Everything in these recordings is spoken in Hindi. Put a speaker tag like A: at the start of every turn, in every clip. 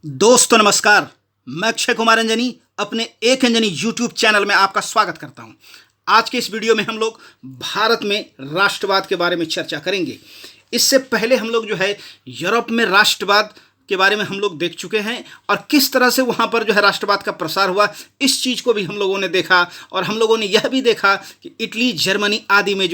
A: दोस्तों नमस्कार। मैं अक्षय कुमार अंजनी अपने एक अंजनी यूट्यूब चैनल में आपका स्वागत करता हूं। आज के इस वीडियो में हम लोग भारत में राष्ट्रवाद के बारे में चर्चा करेंगे। इससे पहले हम लोग यूरोप में राष्ट्रवाद के बारे में हम लोग देख चुके हैं और किस तरह से वहाँ पर राष्ट्रवाद का प्रसार हुआ, इस चीज़ को भी हम लोगों ने देखा। और हम लोगों ने यह भी देखा कि इटली, जर्मनी आदि में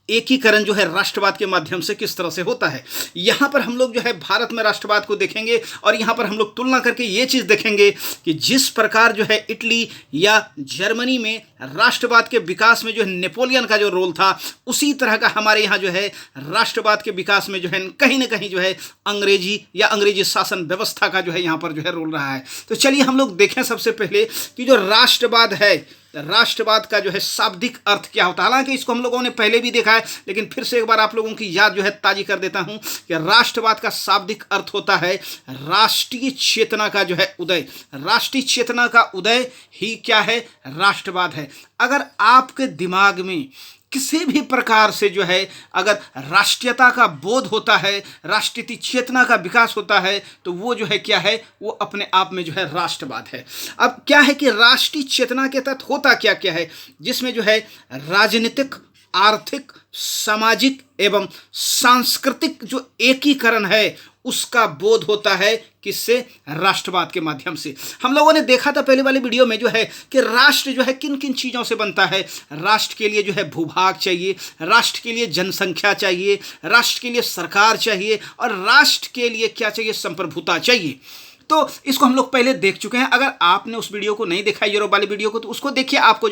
A: एकीकरण राष्ट्रवाद के माध्यम से किस तरह से होता है। यहाँ पर हम लोग भारत में राष्ट्रवाद को देखेंगे और यहाँ पर हम लोग तुलना करके ये चीज़ देखेंगे कि जिस प्रकार इटली या जर्मनी में राष्ट्रवाद के विकास में नेपोलियन का जो रोल था, उसी तरह का हमारे यहाँ राष्ट्रवाद के विकास में कहीं ना कहीं अंग्रेजी या अंग्रेजी शासन व्यवस्था का यहाँ पर रोल रहा है। तो चलिए हम लोग देखें सबसे पहले कि जो राष्ट्रवाद है, राष्ट्रवाद का शाब्दिक अर्थ क्या होता है। हालांकि इसको हम लोगों ने पहले भी देखा है, लेकिन फिर से एक बार आप लोगों की याद ताजी कर देता हूं कि राष्ट्रवाद का शाब्दिक अर्थ होता है राष्ट्रीय चेतना का उदय। राष्ट्रीय चेतना का उदय ही क्या है? राष्ट्रवाद है। अगर आपके दिमाग में किसी भी प्रकार से अगर राष्ट्रीयता का बोध होता है, राष्ट्रीय चेतना का विकास होता है, तो वो क्या है? वो अपने आप में राष्ट्रवाद है। अब क्या है कि राष्ट्रीय चेतना के तहत होता क्या क्या है, जिसमें राजनीतिक, आर्थिक, सामाजिक एवं सांस्कृतिक जो एकीकरण है, उसका बोध होता है किससे? राष्ट्रवाद के माध्यम से। हम लोगों ने देखा था पहले वाले वीडियो में कि राष्ट्र किन किन चीज़ों से बनता है। राष्ट्र के लिए भूभाग चाहिए, राष्ट्र के लिए जनसंख्या चाहिए, राष्ट्र के लिए सरकार चाहिए और राष्ट्र के लिए क्या चाहिए? संप्रभुता चाहिए। तो इसको हम लोग पहले देख चुके हैं। अगर आपने उस वीडियो को नहीं देखा, यूरोप वाले वीडियो को, तो उसको देखिए, आपको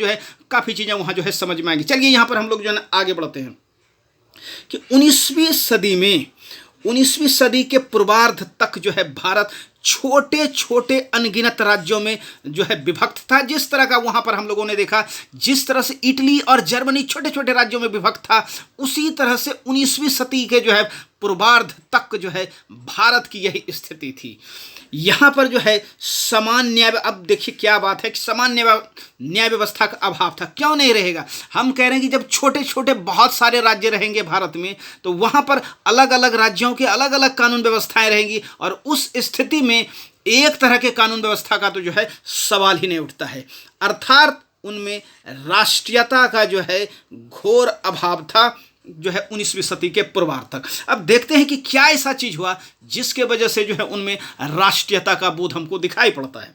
A: काफ़ी चीज़ें वहाँ समझ में आएंगी। चलिए यहाँ पर हम लोग आगे बढ़ते हैं कि 19वीं सदी के पूर्वार्ध तक भारत छोटे छोटे अनगिनत राज्यों में विभक्त था। जिस तरह का वहाँ पर हम लोगों ने देखा, जिस तरह से इटली और जर्मनी छोटे छोटे राज्यों में विभक्त था, उसी तरह से 19वीं सदी के पूर्वार्ध तक भारत की यही स्थिति थी। यहाँ पर समान न्याय, अब देखिए क्या बात है कि समान न्याय व्यवस्था का अभाव था। क्यों नहीं रहेगा? हम कह रहे हैं कि जब छोटे छोटे बहुत सारे राज्य रहेंगे भारत में, तो वहाँ पर अलग अलग राज्यों के अलग अलग कानून व्यवस्थाएं रहेंगी और उस स्थिति में एक तरह के कानून व्यवस्था का तो सवाल ही नहीं उठता है। अर्थात उनमें राष्ट्रीयता का घोर अभाव था 19वीं सदी के पूर्वार्ध तक। अब देखते हैं कि क्या ऐसा चीज हुआ जिसके वजह से उनमें राष्ट्रीयता का बोध हमको दिखाई पड़ता है।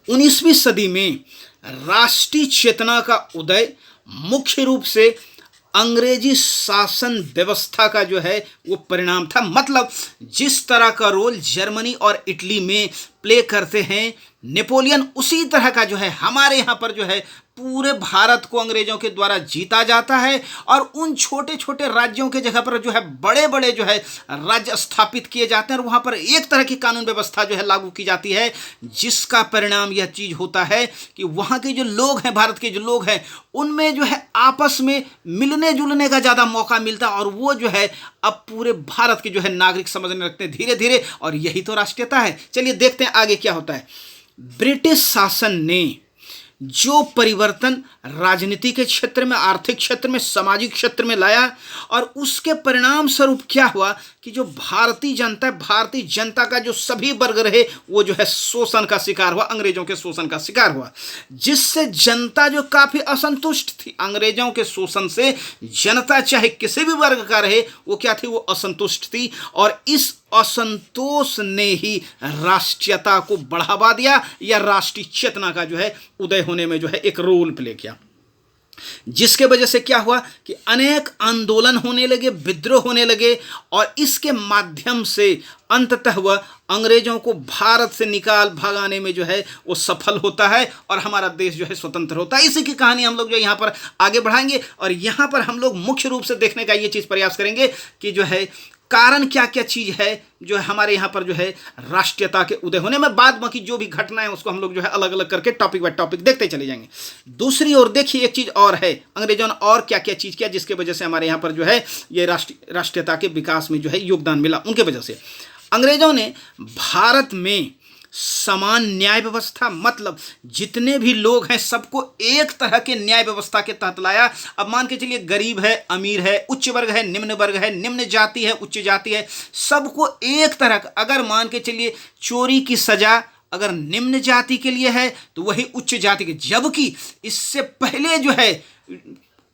A: 19वीं सदी में राष्ट्रीय चेतना का उदय मुख्य रूप से अंग्रेजी शासन व्यवस्था का वो परिणाम था। मतलब जिस तरह का रोल जर्मनी और इटली में प्ले करते हैं नेपोलियन, उसी तरह का हमारे यहाँ पर पूरे भारत को अंग्रेजों के द्वारा जीता जाता है और उन छोटे छोटे राज्यों के जगह पर बड़े बड़े राज्य स्थापित किए जाते हैं और वहाँ पर एक तरह की कानून व्यवस्था लागू की जाती है, जिसका परिणाम यह चीज़ होता है कि वहाँ के जो लोग हैं, भारत के जो लोग हैं, उनमें आपस में मिलने जुलने का ज़्यादा मौका मिलता है और वो अब पूरे भारत के नागरिक समझने लगते हैं धीरे धीरे। और यही तो राष्ट्रीयता है। चलिए देखते हैं आगे क्या होता है। ब्रिटिश शासन ने जो परिवर्तन राजनीति के क्षेत्र में, आर्थिक क्षेत्र में, सामाजिक क्षेत्र में लाया, और उसके परिणाम स्वरूप क्या हुआ कि जो भारतीय जनता का जो सभी वर्ग रहे, वो शोषण का शिकार हुआ, अंग्रेजों के शोषण का शिकार हुआ, जिससे जनता जो काफ़ी असंतुष्ट थी अंग्रेजों के शोषण से। जनता चाहे किसी भी वर्ग का रहे, वो क्या थी? वो असंतुष्ट थी और इस असंतोष ने ही राष्ट्रीयता को बढ़ावा दिया या राष्ट्रीय चेतना का उदय होने में एक रोल प्ले किया, जिसके वजह से क्या हुआ कि अनेक आंदोलन होने लगे, विद्रोह होने लगे और इसके माध्यम से अंततः वह अंग्रेजों को भारत से निकाल भगाने में वो सफल होता है और हमारा देश स्वतंत्र होता है। इसी की कहानी हम लोग यहाँ पर आगे बढ़ाएंगे और यहाँ पर हम लोग मुख्य रूप से देखने का ये चीज़ प्रयास करेंगे कि कारण क्या क्या चीज़ है हमारे यहाँ पर राष्ट्रीयता के उदय होने में। बाद बाकी जो भी घटना है उसको हम लोग अलग अलग करके टॉपिक बाय टॉपिक देखते चले जाएंगे। दूसरी ओर देखिए एक चीज़ और है, अंग्रेजों ने और क्या क्या चीज़ किया जिसके वजह से हमारे यहाँ पर ये राष्ट्रीयता के विकास में योगदान मिला। उनके वजह से अंग्रेजों ने भारत में समान न्याय व्यवस्था, मतलब जितने भी लोग हैं सबको एक तरह के न्याय व्यवस्था के तहत लाया। अब मान के चलिए गरीब है, अमीर है, उच्च वर्ग है, निम्न वर्ग है, निम्न जाति है, उच्च जाति है, सबको एक तरह का, अगर मान के चलिए चोरी की सजा अगर निम्न जाति के लिए है तो वही उच्च जाति के, जबकि इससे पहले जो है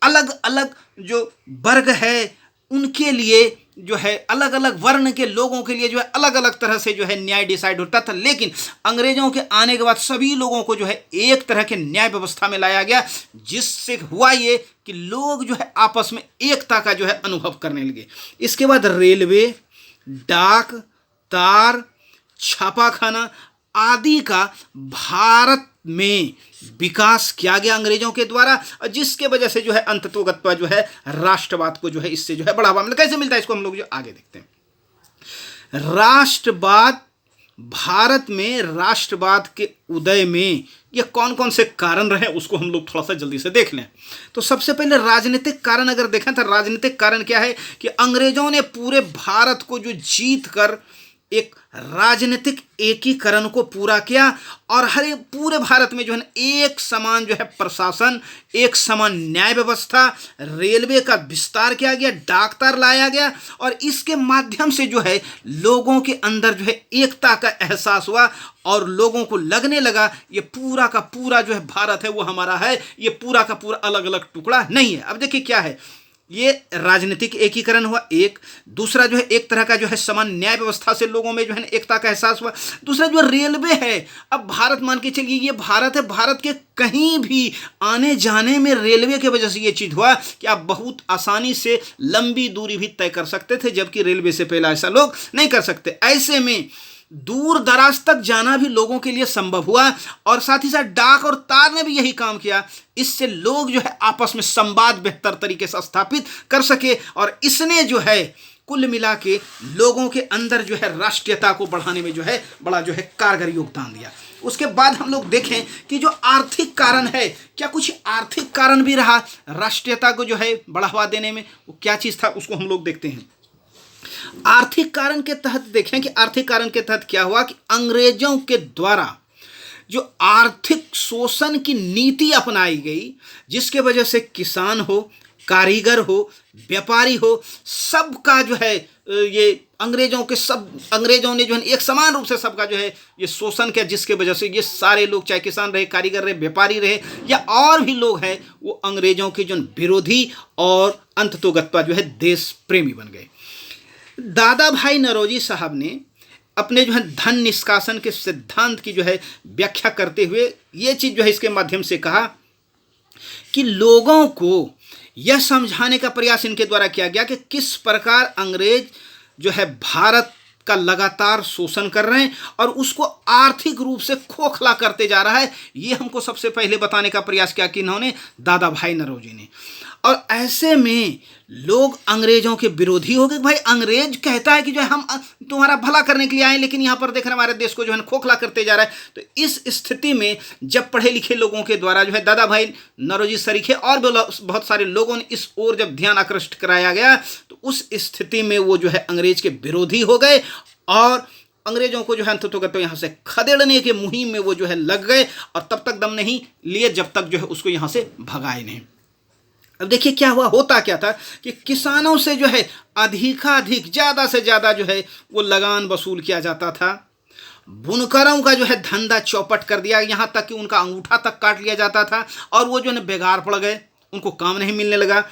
A: अलग अलग जो वर्ग है उनके लिए जो है अलग अलग वर्ण के लोगों के लिए जो है अलग अलग तरह से जो है न्याय डिसाइड होता था। लेकिन अंग्रेजों के आने के बाद सभी लोगों को जो है एक तरह के न्याय व्यवस्था में लाया गया, जिससे हुआ ये कि लोग जो है आपस में एकता का जो है अनुभव करने लगे। इसके बाद रेलवे, डाक, तार, छापाखाना आदि का भारत में विकास किया गया अंग्रेजों के द्वारा, और जिसके वजह से जो है अंततोगत्वा जो है राष्ट्रवाद को जो है इससे जो है बढ़ावा मिला। कैसे मिलता है इसको हम लोग जो आगे देखते हैं। राष्ट्रवाद, भारत में राष्ट्रवाद के उदय में ये कौन कौन से कारण रहे उसको हम लोग थोड़ा सा जल्दी से देख लें। तो सबसे पहले राजनीतिक कारण अगर देखें तो राजनीतिक कारण क्या है कि अंग्रेजों ने पूरे भारत को जो जीत कर एक राजनीतिक एकीकरण को पूरा किया, और हर पूरे भारत में जो है एक समान जो है प्रशासन, एक समान न्याय व्यवस्था, रेलवे का विस्तार किया गया, डाकतार लाया गया, और इसके माध्यम से जो है लोगों के अंदर जो है एकता का एहसास हुआ, और लोगों को लगने लगा ये पूरा का पूरा जो है भारत है वो हमारा है, ये पूरा का पूरा अलग अलग टुकड़ा नहीं है। अब देखिए क्या है, ये राजनीतिक एकीकरण हुआ एक, दूसरा जो है एक तरह का जो है समान न्याय व्यवस्था से लोगों में जो है एकता का एहसास हुआ, दूसरा जो रेलवे है, अब भारत मान के चलिए ये भारत है, भारत के कहीं भी आने जाने में रेलवे की वजह से ये चीज़ हुआ कि आप बहुत आसानी से लंबी दूरी भी तय कर सकते थे, जबकि रेलवे से पहले ऐसा लोग नहीं कर सकते। ऐसे में दूर दराज तक जाना भी लोगों के लिए संभव हुआ, और साथ ही साथ डाक और तार ने भी यही काम किया। इससे लोग जो है आपस में संवाद बेहतर तरीके से स्थापित कर सके, और इसने जो है कुल मिला के लोगों के अंदर जो है राष्ट्रीयता को बढ़ाने में जो है बड़ा जो है कारगर योगदान दिया। उसके बाद हम लोग देखें कि जो आर्थिक कारण है, क्या कुछ आर्थिक कारण भी रहा राष्ट्रीयता को जो है बढ़ावा देने में, वो क्या चीज़ था उसको हम लोग देखते हैं। आर्थिक कारण के तहत देखें कि आर्थिक कारण के तहत क्या हुआ कि अंग्रेजों के द्वारा जो आर्थिक शोषण की नीति अपनाई गई, जिसके वजह से किसान हो, कारीगर हो, व्यापारी हो, सबका जो है ये अंग्रेजों ने जो है एक समान रूप से सबका जो है ये शोषण किया, जिसके वजह से ये सारे लोग चाहे किसान रहे, कारीगर रहे, व्यापारी रहे या और भी लोग हैं, वो अंग्रेजों के जो विरोधी और अंततोगत्वा जो है देश प्रेमी बन गए। दादा भाई नौरोजी साहब ने अपने जो है धन निष्कासन के सिद्धांत की जो है व्याख्या करते हुए ये चीज़ जो है इसके माध्यम से कहा कि लोगों को यह समझाने का प्रयास इनके द्वारा किया गया कि किस प्रकार अंग्रेज जो है भारत का लगातार शोषण कर रहे हैं और उसको आर्थिक रूप से खोखला करते जा रहा है। ये हमको सबसे पहले बताने का प्रयास किया कि इन्होंने दादा भाई नौरोजी ने। और ऐसे में लोग अंग्रेजों के विरोधी हो गए। भाई अंग्रेज कहता है कि जो है हम तुम्हारा भला करने के लिए आए, लेकिन यहाँ पर देख रहे हमारे देश को जो है खोखला करते जा रहा है। तो इस स्थिति में जब पढ़े लिखे लोगों के द्वारा जो है दादा भाई नौरोजी सरीखे और बहुत सारे लोगों ने इस ओर जब ध्यान आकृष्ट कराया गया, तो उस स्थिति में वो जो है अंग्रेज के विरोधी हो गए और अंग्रेजों को जो है अंततोगत्वा यहाँ से खदेड़ने के मुहिम में वो जो है लग गए, और तब तक दम नहीं लिए जब तक जो है उसको यहाँ से भगाए नहीं। अब देखिए क्या हुआ, होता क्या था कि किसानों से जो है अधिकाधिक ज़्यादा से ज़्यादा जो है वो लगान वसूल किया जाता था। बुनकरों का जो है धंधा चौपट कर दिया, यहाँ तक कि उनका अंगूठा तक काट लिया जाता था, और वो जो है बेकार पड़ गए, उनको काम नहीं मिलने लगा।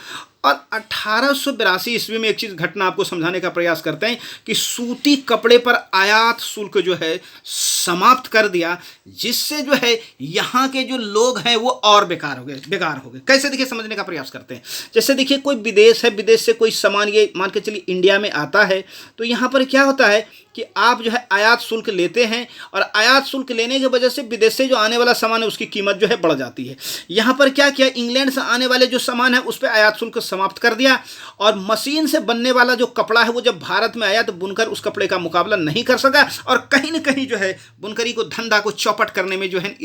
A: और 1882 ईस्वी में एक चीज़ घटना आपको समझाने का प्रयास करते हैं कि सूती कपड़े पर आयात शुल्क जो है समाप्त कर दिया, जिससे जो है यहाँ के जो लोग हैं वो और बेकार हो गए। कैसे देखिए समझने का प्रयास करते हैं। जैसे देखिए कोई विदेश है, विदेश से कोई सामान ये मान के चलिए इंडिया में आता है, तो यहाँ पर क्या होता है कि आप जो है आयात शुल्क लेते हैं, और आयात शुल्क लेने की वजह से विदेश से जो आने वाला सामान है उसकी कीमत जो है बढ़ जाती है। यहाँ पर क्या किया, इंग्लैंड से आने वाले जो सामान है उस पर आयात शुल्क समाप्त कर दिया, और मशीन से बनने वाला जो कपड़ा है वो जब भारत में आया तो बुनकर उस कपड़े का मुकाबला नहीं कर सका, और कहीं न कहीं जो है बुनकरी को धंधा को चौपट करने में जो है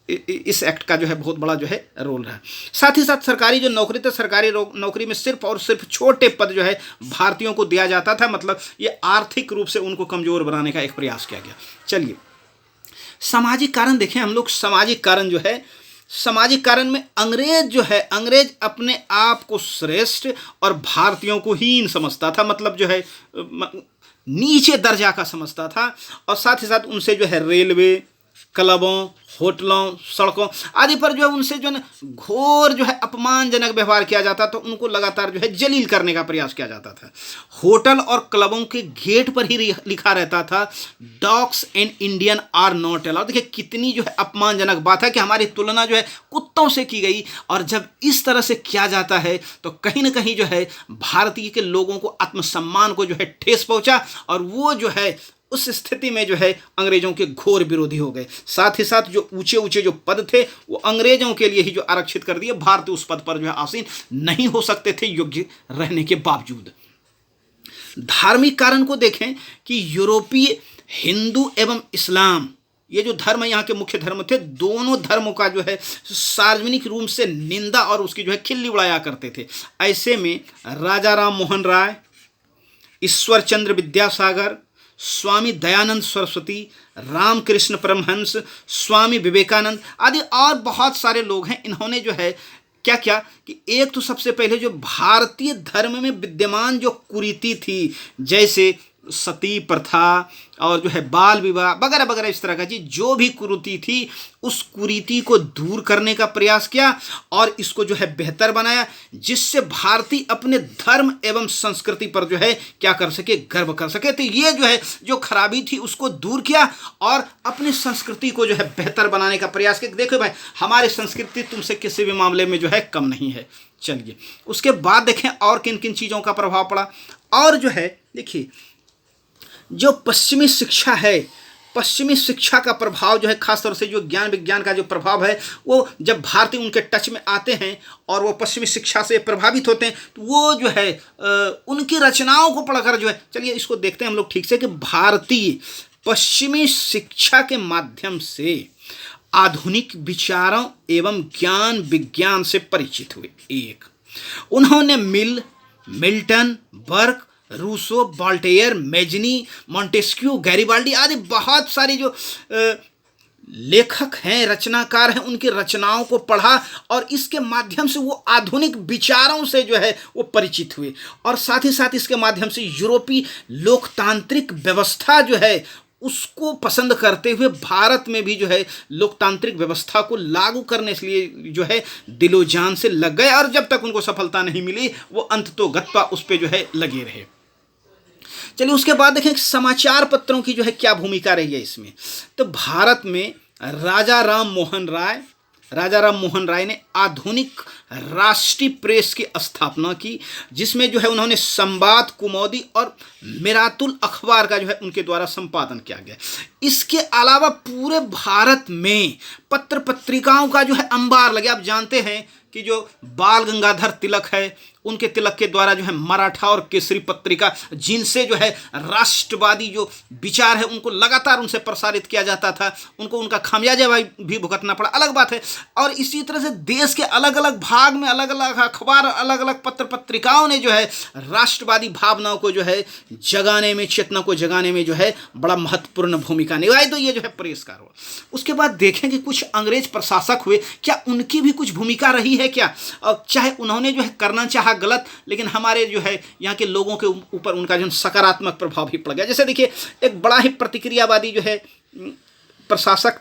A: इस एक्ट का जो है बहुत बड़ा जो है रोल रहा। साथ ही साथ सरकारी जो नौकरी थी, सरकारी नौकरी में सिर्फ और सिर्फ छोटे पद जो है भारतीयों को दिया जाता था, मतलब ये आर्थिक रूप से उनको कमज़ोर बनाने का एक प्रयास किया गया। चलिए सामाजिक कारण देखें हम लोग, सामाजिक कारण जो है, सामाजिक कारण में अंग्रेज जो है, अंग्रेज अपने आप को श्रेष्ठ और भारतीयों को हीन समझता था, मतलब जो है नीचे दर्जा का समझता था। और साथ ही साथ उनसे जो है रेलवे, क्लबों, होटलों, सड़कों आदि पर जो है उनसे जो है घोर जो है अपमानजनक व्यवहार किया जाता, तो उनको लगातार जो है जलील करने का प्रयास किया जाता था। होटल और क्लबों के गेट पर ही लिखा रहता था, dogs and Indian are not allowed. देखिए कितनी जो है अपमानजनक बात है कि हमारी तुलना जो है कुत्तों से की गई, और जब इस तरह से किया जाता है तो कहीं ना कहीं जो है भारतीय के लोगों को आत्मसम्मान को जो है ठेस पहुंचा, और वो जो है उस स्थिति में जो है अंग्रेजों के घोर विरोधी हो गए। साथ ही साथ जो ऊंचे ऊंचे जो पद थे वो अंग्रेजों के लिए ही जो आरक्षित कर दिए, भारतीय उस पद पर जो है आसीन नहीं हो सकते थे योग्य रहने के बावजूद। धार्मिक कारण को देखें कि यूरोपीय हिंदू एवं इस्लाम, ये जो धर्म यहाँ के मुख्य धर्म थे, दोनों धर्मों का जो है सार्वजनिक रूप से निंदा और उसकी जो है खिल्ली उड़ाया करते थे। ऐसे में राजा राम मोहन राय, ईश्वर चंद्र विद्यासागर, स्वामी दयानंद सरस्वती, रामकृष्ण परमहंस, स्वामी विवेकानंद आदि और बहुत सारे लोग हैं। इन्होंने जो है क्या क्या कि एक तो सबसे पहले जो भारतीय धर्म में विद्यमान जो कुरीति थी, जैसे सती प्रथा और जो है बाल विवाह वगैरह वगैरह, इस तरह का चीज जो भी कुरीति थी, उस कुरीति को दूर करने का प्रयास किया और इसको जो है बेहतर बनाया, जिससे भारतीय अपने धर्म एवं संस्कृति पर जो है क्या कर सके, गर्व कर सके। तो ये जो है जो खराबी थी उसको दूर किया और अपनी संस्कृति को जो है बेहतर बनाने का प्रयास किया। देखो भाई, हमारी संस्कृति तुमसे किसी भी मामले में जो है कम नहीं है। चलिए उसके बाद देखें और किन किन चीज़ों का प्रभाव पड़ा। और जो है देखिए जो पश्चिमी शिक्षा है, पश्चिमी शिक्षा का प्रभाव जो है, खासतौर से जो ज्ञान विज्ञान का जो प्रभाव है, वो जब भारतीय उनके टच में आते हैं और वो पश्चिमी शिक्षा से प्रभावित होते हैं, तो वो जो है उनकी रचनाओं को पढ़कर जो है, चलिए इसको देखते हैं हम लोग ठीक से, कि भारतीय पश्चिमी शिक्षा के माध्यम से आधुनिक विचारों एवं ज्ञान विज्ञान से परिचित हुए। एक, उन्होंने Milton, Burke, Rousseau, Voltaire, Mazzini, Montesquieu, Garibaldi आदि बहुत सारे जो लेखक हैं, रचनाकार हैं, उनकी रचनाओं को पढ़ा और इसके माध्यम से वो आधुनिक विचारों से जो है वो परिचित हुए। और साथ ही साथ इसके माध्यम से यूरोपीय लोकतांत्रिक व्यवस्था जो है उसको पसंद करते हुए भारत में भी जो है लोकतांत्रिक व्यवस्था को लागू करने के लिए जो है दिलो जान से लग गए, और जब तक उनको सफलता नहीं मिली वो अंततोगत्वा उस पर जो है लगे रहे। चलिए उसके बाद देखें समाचार पत्रों की जो है क्या भूमिका रही है इसमें। तो भारत में राजा राम मोहन राय ने आधुनिक राष्ट्रीय प्रेस की स्थापना की, जिसमें जो है उन्होंने संवाद, कुमौदी और मिरातुल अखबार का जो है उनके द्वारा संपादन किया गया। इसके अलावा पूरे भारत में पत्र पत्रिकाओं का जो है अंबार लगे। आप जानते हैं कि जो बाल गंगाधर तिलक है, उनके तिलक के द्वारा जो है मराठा और केसरी पत्रिका, जिनसे जो है राष्ट्रवादी जो विचार है उनको लगातार उनसे प्रसारित किया जाता था, उनको उनका खामियाजा भी भुगतना पड़ा, अलग बात है। और इसी तरह से देश के अलग अलग भाग में अलग अलग अखबार, अलग अलग पत्र पत्रिकाओं ने जो है राष्ट्रवादी भावनाओं को जो है जगाने में, चेतना को जगाने में जो है बड़ा महत्वपूर्ण भूमिका निभाई। तो ये जो है प्रेस का हुआ। उसके बाद देखें कि कुछ अंग्रेज प्रशासक हुए, क्या उनकी भी कुछ भूमिका रही है क्या? और चाहे उन्होंने जो है करना चाहा गलत, लेकिन हमारे जो है यहाँ के लोगों के ऊपर उनका जो सकारात्मक प्रभाव भी पड़ गया। जैसे देखिए एक बड़ा ही प्रतिक्रियावादी जो है शासक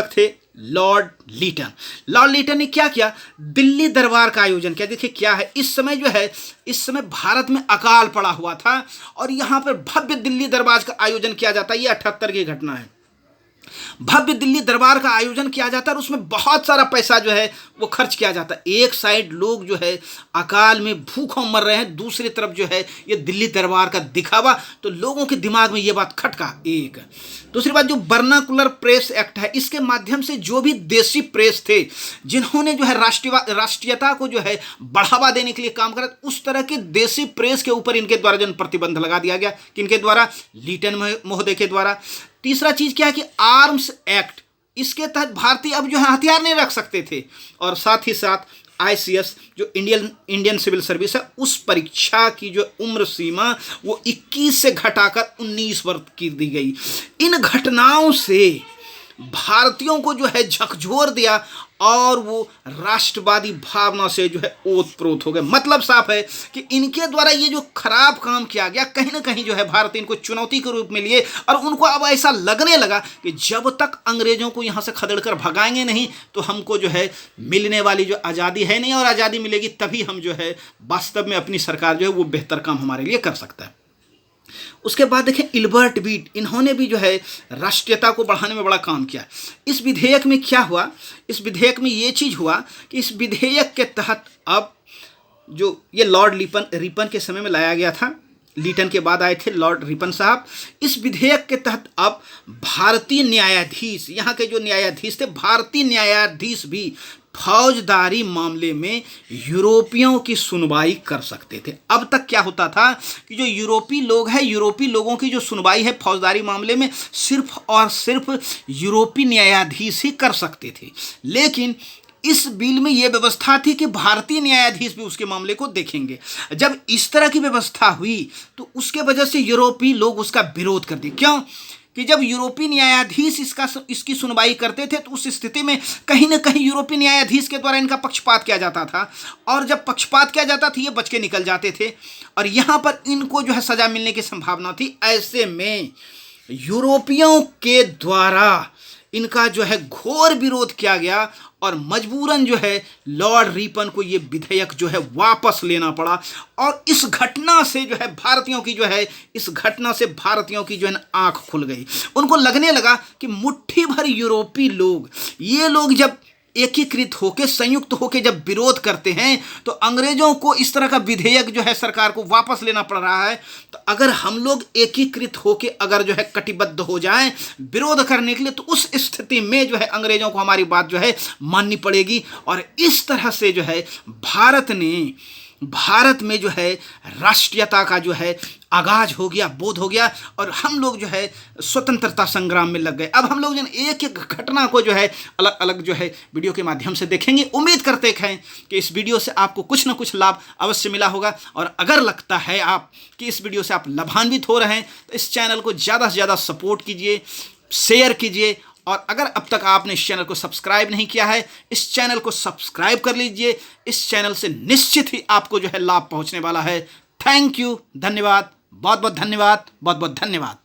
A: थे लॉर्ड लीटन ने क्या किया, दिल्ली दरबार का आयोजन किया। देखिए क्या है, इस समय भारत में अकाल पड़ा हुआ था और यहाँ पर भव्य दिल्ली दरबार का आयोजन किया जाता है। ये 78 की घटना है। भव्य दिल्ली दरबार का आयोजन किया जाता है और उसमें बहुत सारा पैसा जो है वो खर्च किया जाता है। एक साइड लोग जो है अकाल में भूखों मर रहे हैं, दूसरी तरफ जो है ये दिल्ली दरबार का दिखावा, तो लोगों के दिमाग में ये बात खटका। एक दूसरी बात, जो वर्नाकुलर प्रेस एक्ट है, इसके माध्यम से जो भी देसी प्रेस थे जिन्होंने जो है राष्ट्रीयता को जो है बढ़ावा देने के लिए काम करा, उस तरह के देसी प्रेस के ऊपर इनके द्वारा जो प्रतिबंध लगा दिया गया। किनके द्वारा? लीटन महोदय के द्वारा। तीसरा चीज क्या है कि आर्म्स एक्ट, इसके तहत भारतीय अब जो है हथियार नहीं रख सकते थे। और साथ ही साथ ICS जो इंडियन सिविल सर्विस है, उस परीक्षा की जो उम्र सीमा वो 21 से घटाकर 19 वर्ष की दी गई। इन घटनाओं से भारतीयों को जो है झकझोर दिया और वो राष्ट्रवादी भावना से जो है ओतप्रोत हो गए। मतलब साफ है कि इनके द्वारा ये जो खराब काम किया गया, कहीं ना कहीं जो है भारत इनको चुनौती के रूप में लिए और उनको अब ऐसा लगने लगा कि जब तक अंग्रेजों को यहाँ से खदेड़ कर भगाएंगे नहीं तो हमको जो है मिलने वाली जो आज़ादी है नहीं, और आज़ादी मिलेगी तभी हम जो है वास्तव में अपनी सरकार जो है वो बेहतर काम हमारे लिए कर सकता है। उसके बाद देखें इल्बर्ट बीट, इन्होंने भी जो है राष्ट्रीयता को बढ़ाने में बड़ा काम किया। इस विधेयक में क्या हुआ, इस विधेयक में ये चीज़ हुआ कि इस विधेयक के तहत अब जो ये लॉर्ड रिपन के समय में लाया गया था, लीटन के बाद आए थे लॉर्ड रिपन साहब। इस विधेयक के तहत अब भारतीय न्यायाधीश, यहाँ के जो न्यायाधीश थे, भारतीय न्यायाधीश भी फौजदारी मामले में यूरोपियों की सुनवाई कर सकते थे। अब तक क्या होता था कि जो यूरोपीय लोग हैं, यूरोपीय लोगों की जो सुनवाई है फौजदारी मामले में सिर्फ और सिर्फ यूरोपीय न्यायाधीश ही कर सकते थे, लेकिन इस बिल में यह व्यवस्था थी कि भारतीय न्यायाधीश भी उसके मामले को देखेंगे। जब इस तरह की व्यवस्था हुई तो उसके वजह से यूरोपीय लोग उसका विरोध कर दिए। क्यों कि जब यूरोपीय न्यायाधीश इसकी सुनवाई करते थे तो उस स्थिति में कहीं ना कहीं यूरोपीय न्यायाधीश के द्वारा इनका पक्षपात किया जाता था, और जब पक्षपात किया जाता था ये बच के निकल जाते थे और यहाँ पर इनको जो है सजा मिलने की संभावना थी। ऐसे में यूरोपियों के द्वारा इनका जो है घोर विरोध किया गया और मजबूरन जो है लॉर्ड रिपन को ये विधेयक जो है वापस लेना पड़ा। और इस घटना से जो है भारतीयों की जो है इस घटना से भारतीयों की जो है आंख खुल गई। उनको लगने लगा कि मुट्ठी भर यूरोपीय लोग, ये लोग जब एकीकृत होकर संयुक्त होकर जब विरोध करते हैं तो अंग्रेजों को इस तरह का विधेयक जो है सरकार को वापस लेना पड़ रहा है। तो अगर हम लोग एकीकृत होकर अगर जो है कटिबद्ध हो जाएं विरोध करने के लिए तो उस स्थिति में जो है अंग्रेजों को हमारी बात जो है माननी पड़ेगी। और इस तरह से जो है भारत में जो है राष्ट्रीयता का जो है आगाज हो गया, बोध हो गया और हम लोग जो है स्वतंत्रता संग्राम में लग गए। अब हम लोग जो एक एक घटना को जो है अलग अलग जो है वीडियो के माध्यम से देखेंगे। उम्मीद करते हैं कि इस वीडियो से आपको कुछ ना कुछ लाभ अवश्य मिला होगा, और अगर लगता है आप कि इस वीडियो से आप लाभान्वित हो रहे हैं तो इस चैनल को ज़्यादा से ज़्यादा सपोर्ट कीजिए, शेयर कीजिए, और अगर अब तक आपने इस चैनल को सब्सक्राइब नहीं किया है इस चैनल को सब्सक्राइब कर लीजिए। इस चैनल से निश्चित ही आपको जो है लाभ पहुंचने वाला है। थैंक यू, धन्यवाद, बहुत बहुत धन्यवाद, बहुत बहुत धन्यवाद।